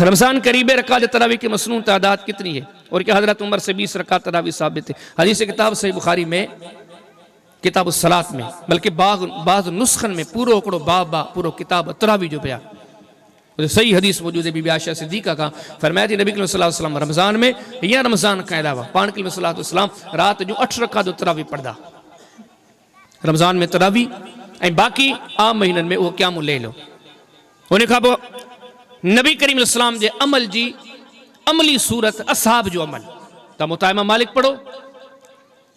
रमज़ान करीब रकात तरावी की मसनून तादाद कितनी है और क्या हज़रत उमर से 20 रकात तरावी साबित है। हदीस किताब सही बुखारी में किताब सलात में, बल्कि बाज़ नुस्खन में पूरो ओकड़ो बाबा पूरो किताब तरावी जो पिया सही हदीस मौजूद है। बीबी आयशा सिद्दीक़ा का फरमाया थी नबी सल्लल्लाहु अलैहि वसल्लम रमज़ान में या रमज़ान का अलावा पान के सल्लल्लाहु अलैहि वसल्लम रात जो 8 रकात तरावी पढ़दा रमज़ान में तरावी ऐं बाकी आम महीननि में वो क़याम ले लो। उन खां पोइ नबी करीम इस्लाम जे अमल जी अमली सूरत असहाब जो अमल त मुताइमा मालिक पढ़ो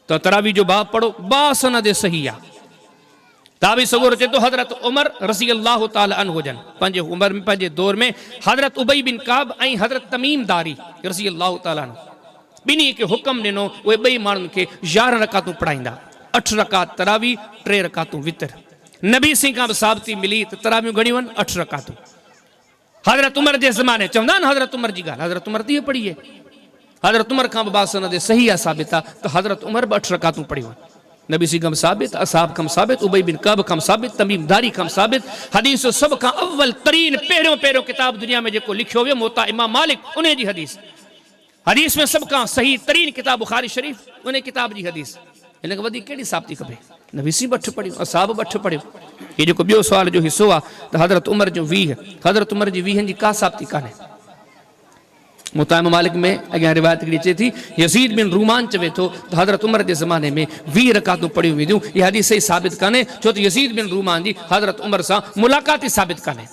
तो तरावी जो बाब पढ़ो बासनद सही आहे। ताबी सगोर चए तो हज़रत उमर रज़ी अल्लाह ताला अन्हु हुजन पंहिंजे उमर में पंहिंजे दौर में हज़रत उबई बिन काब ऐं हज़रत तमीम दारी रज़ी अल्लाह ताला अन्हु ॿिन्ही खे हुक्म ॾिनो उहे ॿई माण्हुनि खे 11 रकातूं पढ़ाईंदा 8 रकात तरावी 3 रकातूं वितर। नबी सिंह खां बि साबिती मिली त तरावियूं घणियूं आहिनि 8 रकातूं। हज़रत उमर जे ज़माने चवंदा आहिनि हज़रत उमर जी ॻाल्हि हज़रत उमर तीअं पढ़ी आहे। हज़रत उमर खां बि बासनद सही आहे साबित आहे त हज़रत उमर बि 8 रकातूं पढ़ियूं आहिनि। नबी सिंह खां साबित असहाब खां साबित उबई बिन कब खां साबित तमीम दारी खां साबित। हदीस सब खां अव्वल तरीन पहिरियों किताब दुनिया में जेको लिखियो वियो मोता इमाम मालिक उन जी हदीस हदीस में सब खां सही तरीन किताब बुखारी शरीफ उन किताब जी हदीस। हिन खां वधीक कहिड़ी साबिती खपे। नबी सिंह 8 पढ़ियूं असहाब 8 पढ़ियूं। ये जेको ॿियो सुवाल जो हिस्सो आहे त हज़रत उमर जो 20 हज़रत उमर जी 20 जी का साबिती कान्हे। मुताइम मालिक में अॻियां रिवायत हिकिड़ी अचे थी यज़ीद बिन रूमान चवे थो त हज़रत उमर जे ज़माने में 20 रकातूं पढ़ियूं वेंदियूं। इहा हदीस सही साबित कान्हे छो त यज़ीद बिन रूमान जी हज़रत उमर सां मुलाक़ात ई साबित कान्हे।